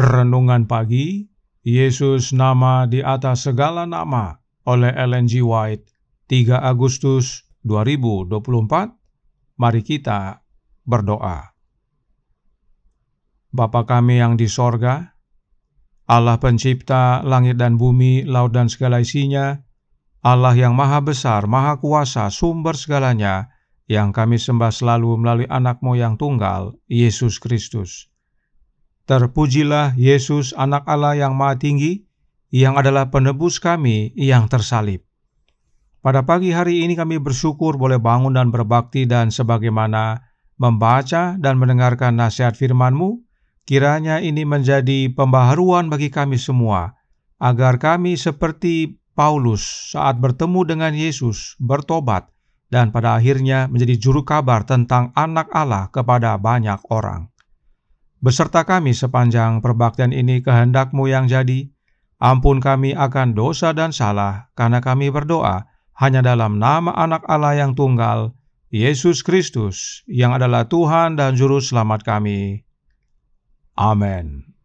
Renungan Pagi, Yesus nama di atas segala nama, oleh Ellen G. White, 3 Agustus 2024. Mari kita berdoa. Bapa kami yang di sorga, Allah pencipta langit dan bumi, laut dan segala isinya, Allah yang maha besar, maha kuasa, sumber segalanya, yang kami sembah selalu melalui anak-Mu yang tunggal, Yesus Kristus. Terpujilah Yesus, anak Allah yang maha tinggi, yang adalah penebus kami yang tersalib. Pada pagi hari ini kami bersyukur boleh bangun dan berbakti, dan sebagaimana membaca dan mendengarkan nasihat firman-Mu, kiranya ini menjadi pembaharuan bagi kami semua, agar kami seperti Paulus saat bertemu dengan Yesus bertobat, dan pada akhirnya menjadi juru kabar tentang anak Allah kepada banyak orang. Beserta kami sepanjang perbaktian ini kehendak-Mu yang jadi. Ampun kami akan dosa dan salah, karena kami berdoa hanya dalam nama anak Allah yang tunggal, Yesus Kristus, yang adalah Tuhan dan Juru Selamat kami. Amin.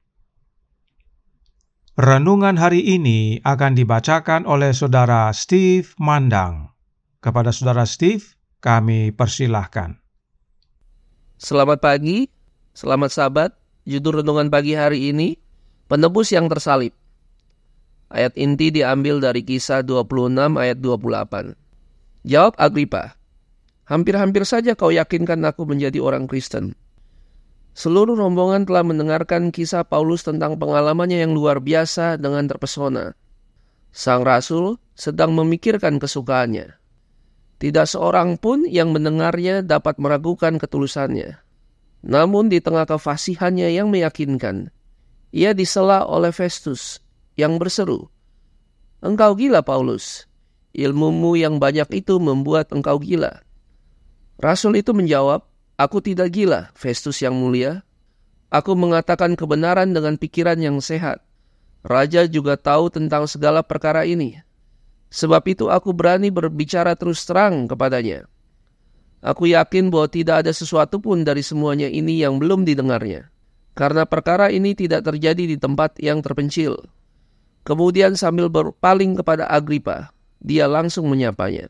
Renungan hari ini akan dibacakan oleh Saudara Steve Mandang. Kepada Saudara Steve, kami persilahkan. Selamat pagi, selamat sahabat. Judul renungan pagi hari ini, Penebus yang tersalib. Ayat inti diambil dari Kisah 26 ayat 28. Jawab Agripa, hampir-hampir saja kau yakinkan aku menjadi orang Kristen. Seluruh rombongan telah mendengarkan kisah Paulus tentang pengalamannya yang luar biasa dengan terpesona. Sang Rasul sedang memikirkan kesukaannya. Tidak seorang pun yang mendengarnya dapat meragukan ketulusannya. Namun di tengah kefasihannya yang meyakinkan, ia disela oleh Festus yang berseru, "Engkau gila, Paulus. Ilmumu yang banyak itu membuat engkau gila." Rasul itu menjawab, "Aku tidak gila, Festus yang mulia. Aku mengatakan kebenaran dengan pikiran yang sehat. Raja juga tahu tentang segala perkara ini. Sebab itu aku berani berbicara terus terang kepadanya. Aku yakin bahwa tidak ada sesuatu pun dari semuanya ini yang belum didengarnya, karena perkara ini tidak terjadi di tempat yang terpencil." Kemudian sambil berpaling kepada Agripa, dia langsung menyapanya.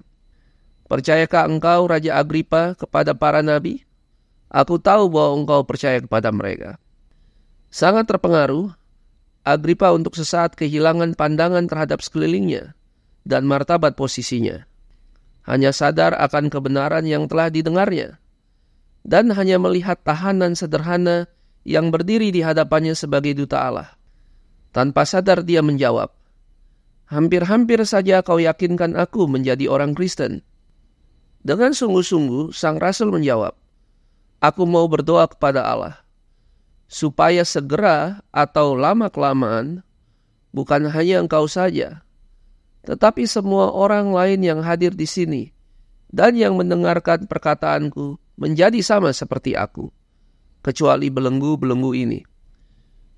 "Percayakah engkau, Raja Agripa, kepada para nabi? Aku tahu bahwa engkau percaya kepada mereka." Sangat terpengaruh, Agripa untuk sesaat kehilangan pandangan terhadap sekelilingnya dan martabat posisinya. Hanya sadar akan kebenaran yang telah didengarnya, dan hanya melihat tahanan sederhana yang berdiri di hadapannya sebagai duta Allah. Tanpa sadar dia menjawab, "Hampir-hampir saja kau yakinkan aku menjadi orang Kristen." Dengan sungguh-sungguh sang Rasul menjawab, "Aku mau berdoa kepada Allah, supaya segera atau lama-kelamaan, bukan hanya engkau saja, tetapi semua orang lain yang hadir di sini dan yang mendengarkan perkataanku menjadi sama seperti aku, kecuali belenggu-belenggu ini."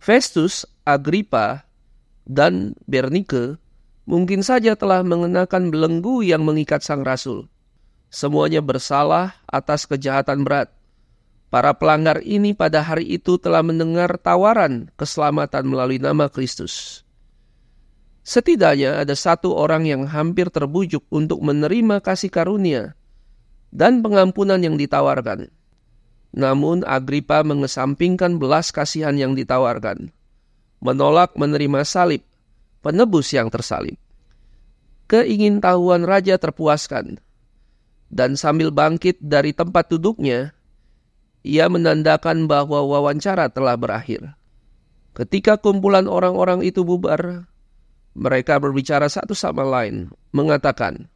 Festus, Agripa, dan Bernike mungkin saja telah mengenakan belenggu yang mengikat sang Rasul. Semuanya bersalah atas kejahatan berat. Para pelanggar ini pada hari itu telah mendengar tawaran keselamatan melalui nama Kristus. Setidaknya ada satu orang yang hampir terbujuk untuk menerima kasih karunia dan pengampunan yang ditawarkan. Namun Agripa mengesampingkan belas kasihan yang ditawarkan, menolak menerima salib, penebus yang tersalib. Keingintahuan raja terpuaskan, dan sambil bangkit dari tempat duduknya, ia menandakan bahwa wawancara telah berakhir. Ketika kumpulan orang-orang itu bubar, mereka berbicara satu sama lain, mengatakan,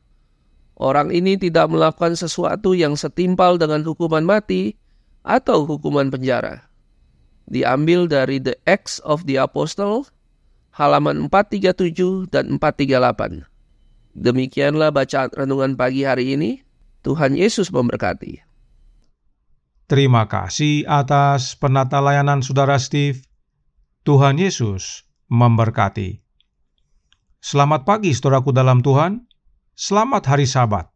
"Orang ini tidak melakukan sesuatu yang setimpal dengan hukuman mati atau hukuman penjara." Diambil dari The Acts of the Apostle, halaman 437 dan 438. Demikianlah bacaan renungan pagi hari ini. Tuhan Yesus memberkati. Terima kasih atas penata layanan Saudara Steve. Tuhan Yesus memberkati. Selamat pagi saudaraku dalam Tuhan. Selamat hari Sabat.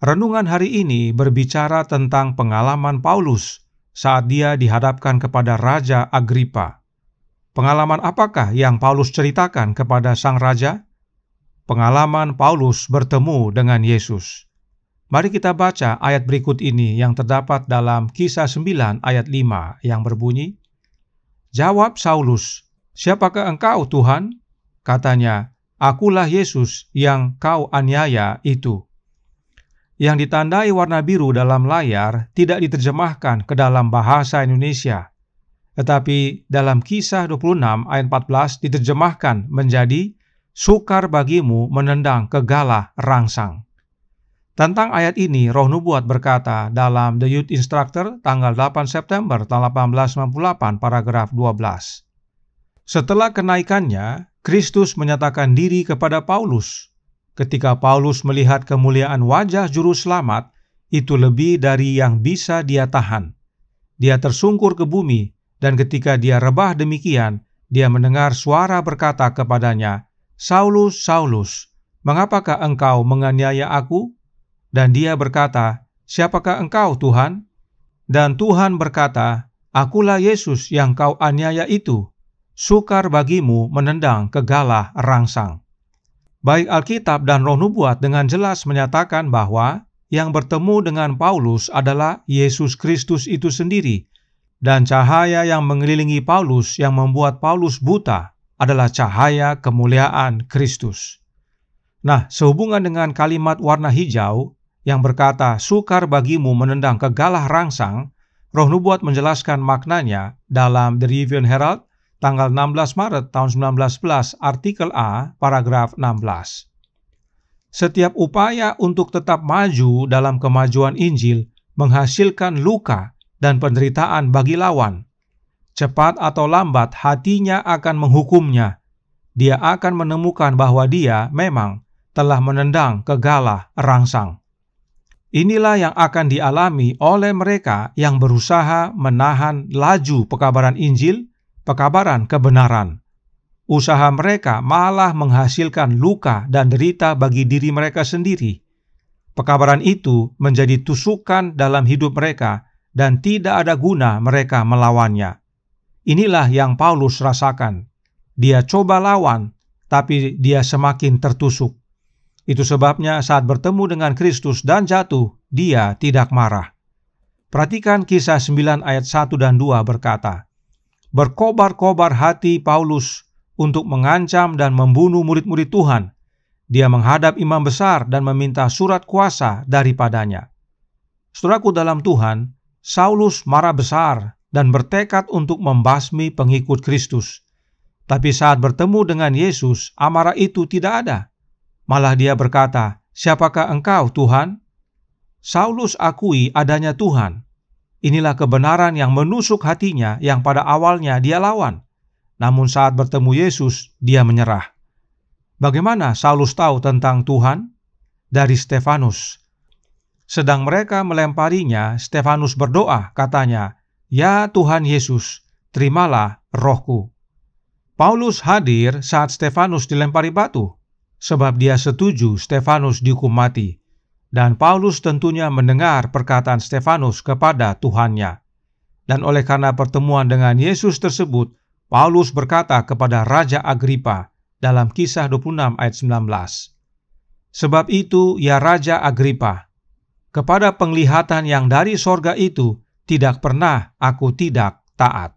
Renungan hari ini berbicara tentang pengalaman Paulus saat dia dihadapkan kepada Raja Agripa. Pengalaman apakah yang Paulus ceritakan kepada sang raja? Pengalaman Paulus bertemu dengan Yesus. Mari kita baca ayat berikut ini yang terdapat dalam Kisah 9 ayat 5 yang berbunyi, "Jawab Saulus, 'Siapakah engkau, Tuhan?' Katanya, 'Akulah Yesus yang kau aniaya itu.'" Yang ditandai warna biru dalam layar tidak diterjemahkan ke dalam bahasa Indonesia, tetapi dalam Kisah 26 ayat 14 diterjemahkan menjadi, "Sukar bagimu menendang kegalah rangsang." Tentang ayat ini, Roh Nubuat berkata dalam The Youth Instructor tanggal 8 September tahun 1898 paragraf 12. Setelah kenaikannya, Kristus menyatakan diri kepada Paulus. Ketika Paulus melihat kemuliaan wajah Juru Selamat, itu lebih dari yang bisa dia tahan. Dia tersungkur ke bumi, dan ketika dia rebah demikian, dia mendengar suara berkata kepadanya, "Saulus, Saulus, mengapakah engkau menganiaya aku?" Dan dia berkata, "Siapakah engkau, Tuhan?" Dan Tuhan berkata, "Akulah Yesus yang kau aniaya itu. Sukar bagimu menendang kegalah rangsang." Baik Alkitab dan Roh Nubuat dengan jelas menyatakan bahwa yang bertemu dengan Paulus adalah Yesus Kristus itu sendiri, dan cahaya yang mengelilingi Paulus yang membuat Paulus buta adalah cahaya kemuliaan Kristus. Nah, sehubungan dengan kalimat warna hijau yang berkata, "Sukar bagimu menendang kegalah rangsang," Roh Nubuat menjelaskan maknanya dalam The Review and Herald tanggal 16 Maret tahun 1911, artikel A, paragraf 16. Setiap upaya untuk tetap maju dalam kemajuan Injil menghasilkan luka dan penderitaan bagi lawan. Cepat atau lambat hatinya akan menghukumnya. Dia akan menemukan bahwa dia memang telah menendang kegalah rangsang. Inilah yang akan dialami oleh mereka yang berusaha menahan laju pekabaran Injil, pekabaran kebenaran. Usaha mereka malah menghasilkan luka dan derita bagi diri mereka sendiri. Pekabaran itu menjadi tusukan dalam hidup mereka dan tidak ada guna mereka melawannya. Inilah yang Paulus rasakan. Dia coba lawan, tapi dia semakin tertusuk. Itu sebabnya saat bertemu dengan Kristus dan jatuh, dia tidak marah. Perhatikan Kisah 9 ayat 1 dan 2 berkata, "Berkobar-kobar hati Paulus untuk mengancam dan membunuh murid-murid Tuhan. Dia menghadap imam besar dan meminta surat kuasa daripadanya." Saudaraku dalam Tuhan, Saulus marah besar dan bertekad untuk membasmi pengikut Kristus. Tapi saat bertemu dengan Yesus, amarah itu tidak ada. Malah dia berkata, "Siapakah engkau, Tuhan?" Saulus akui adanya Tuhan. Inilah kebenaran yang menusuk hatinya yang pada awalnya dia lawan. Namun saat bertemu Yesus, dia menyerah. Bagaimana Saulus tahu tentang Tuhan? Dari Stefanus. Sedang mereka melemparinya, Stefanus berdoa, katanya, "Ya Tuhan Yesus, terimalah rohku." Paulus hadir saat Stefanus dilempari batu, sebab dia setuju Stefanus dihukum mati. Dan Paulus tentunya mendengar perkataan Stefanus kepada Tuhannya. Dan oleh karena pertemuan dengan Yesus tersebut, Paulus berkata kepada Raja Agripa dalam Kisah 26 ayat 19, "Sebab itu, ya Raja Agripa, kepada penglihatan yang dari sorga itu tidak pernah aku tidak taat."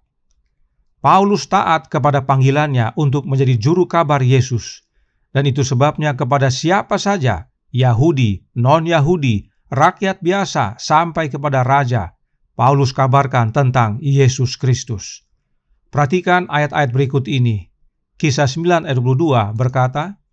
Paulus taat kepada panggilannya untuk menjadi juru kabar Yesus. Dan itu sebabnya kepada siapa saja, Yahudi, non-Yahudi, rakyat biasa, sampai kepada raja, Paulus kabarkan tentang Yesus Kristus. Perhatikan ayat-ayat berikut ini. Kisah 9 ayat 22 berkata,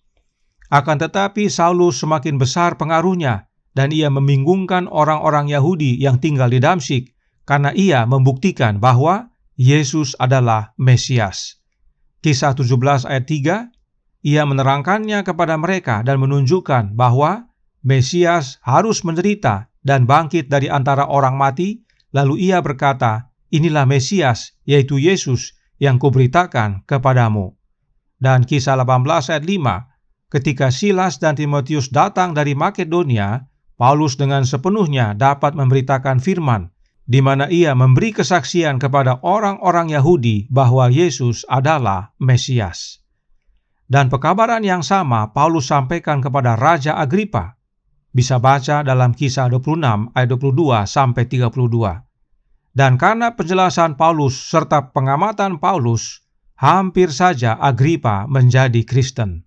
"Akan tetapi Saulus semakin besar pengaruhnya, dan ia membingungkan orang-orang Yahudi yang tinggal di Damsyik, karena ia membuktikan bahwa Yesus adalah Mesias." Kisah 17 ayat 3, ia menerangkannya kepada mereka dan menunjukkan bahwa Mesias harus menderita dan bangkit dari antara orang mati. Lalu ia berkata, "Inilah Mesias, yaitu Yesus yang kuberitakan kepadamu." Dan Kisah 18 ayat 5, ketika Silas dan Timotius datang dari Makedonia, Paulus dengan sepenuhnya dapat memberitakan firman. di mana ia memberi kesaksian kepada orang-orang Yahudi bahwa Yesus adalah Mesias. Dan pekabaran yang sama Paulus sampaikan kepada Raja Agripa. Bisa baca dalam Kisah 26 ayat 22 sampai 32. Dan karena penjelasan Paulus serta pengamatan Paulus, hampir saja Agripa menjadi Kristen.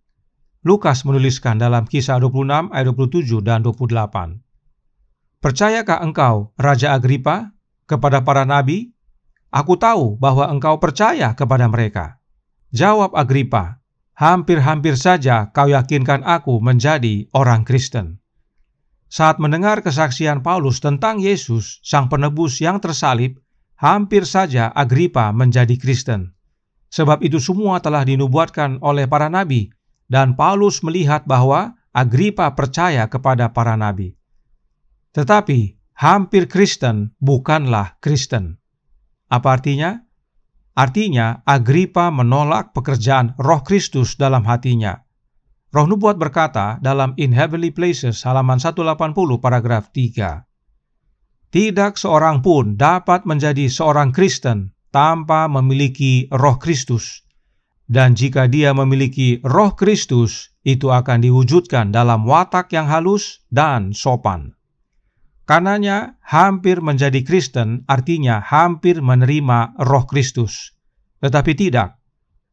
Lukas menuliskan dalam Kisah 26 ayat 27 dan 28. Percayakah engkau, Raja Agripa, kepada para nabi? Aku tahu bahwa engkau percaya kepada mereka. Jawab Agripa, hampir-hampir saja kau yakinkan aku menjadi orang Kristen. Saat mendengar kesaksian Paulus tentang Yesus, Sang Penebus yang tersalib, hampir saja Agripa menjadi Kristen. Sebab itu semua telah dinubuatkan oleh para nabi, dan Paulus melihat bahwa Agripa percaya kepada para nabi. Tetapi hampir Kristen bukanlah Kristen. Apa artinya? Artinya Agripa menolak pekerjaan Roh Kristus dalam hatinya. Roh Nubuat berkata dalam In Heavenly Places halaman 180 paragraf 3. Tidak seorang pun dapat menjadi seorang Kristen tanpa memiliki Roh Kristus. Dan jika dia memiliki Roh Kristus, itu akan diwujudkan dalam watak yang halus dan sopan. Karenanya, hampir menjadi Kristen artinya hampir menerima Roh Kristus. Tetapi tidak.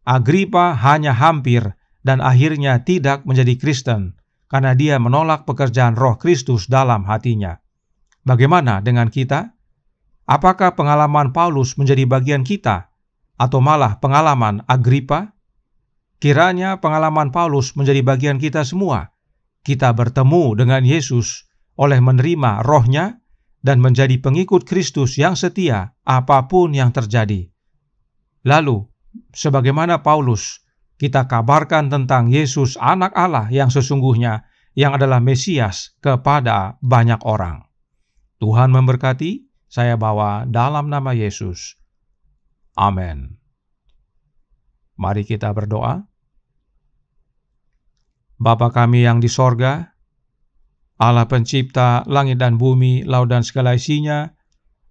Agripa hanya hampir dan akhirnya tidak menjadi Kristen karena dia menolak pekerjaan Roh Kristus dalam hatinya. Bagaimana dengan kita? Apakah pengalaman Paulus menjadi bagian kita atau malah pengalaman Agripa? Kiranya pengalaman Paulus menjadi bagian kita semua. Kita bertemu dengan Yesus oleh menerima Roh-Nya dan menjadi pengikut Kristus yang setia apapun yang terjadi. Lalu, sebagaimana Paulus, kita kabarkan tentang Yesus Anak Allah yang sesungguhnya, yang adalah Mesias kepada banyak orang. Tuhan memberkati, saya bawa dalam nama Yesus. Amin. Mari kita berdoa. Bapa kami yang di sorga, Allah pencipta langit dan bumi, laut dan segala isinya,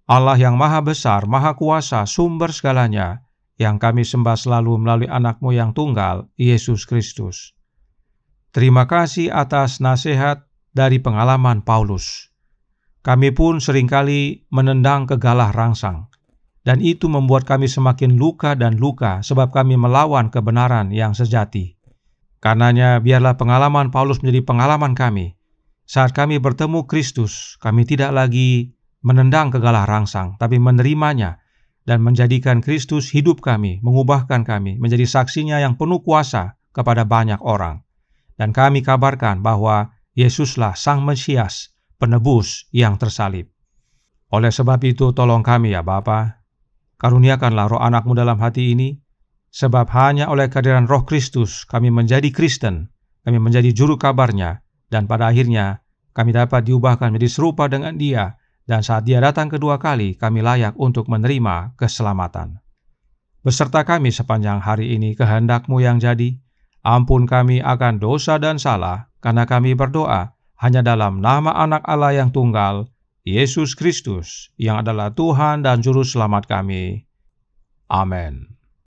Allah yang maha besar, maha kuasa, sumber segalanya, yang kami sembah selalu melalui anak-Mu yang tunggal, Yesus Kristus. Terima kasih atas nasihat dari pengalaman Paulus. Kami pun seringkali menendang kegalah rangsang, dan itu membuat kami semakin luka dan luka sebab kami melawan kebenaran yang sejati. Karenanya biarlah pengalaman Paulus menjadi pengalaman kami. Saat kami bertemu Kristus, kami tidak lagi menendang kegalah rangsang, tapi menerimanya dan menjadikan Kristus hidup kami, mengubahkan kami, menjadi saksinya yang penuh kuasa kepada banyak orang. Dan kami kabarkan bahwa Yesuslah Sang Mesias, penebus yang tersalib. Oleh sebab itu, tolong kami ya Bapa, karuniakanlah roh anak-Mu dalam hati ini, sebab hanya oleh kehadiran Roh Kristus kami menjadi Kristen, kami menjadi juru kabarnya, dan pada akhirnya kami dapat diubahkan menjadi serupa dengan Dia, dan saat Dia datang kedua kali, kami layak untuk menerima keselamatan. Beserta kami sepanjang hari ini kehendak-Mu yang jadi, ampun kami akan dosa dan salah, karena kami berdoa hanya dalam nama Anak Allah yang tunggal, Yesus Kristus, yang adalah Tuhan dan Juru Selamat kami. Amin.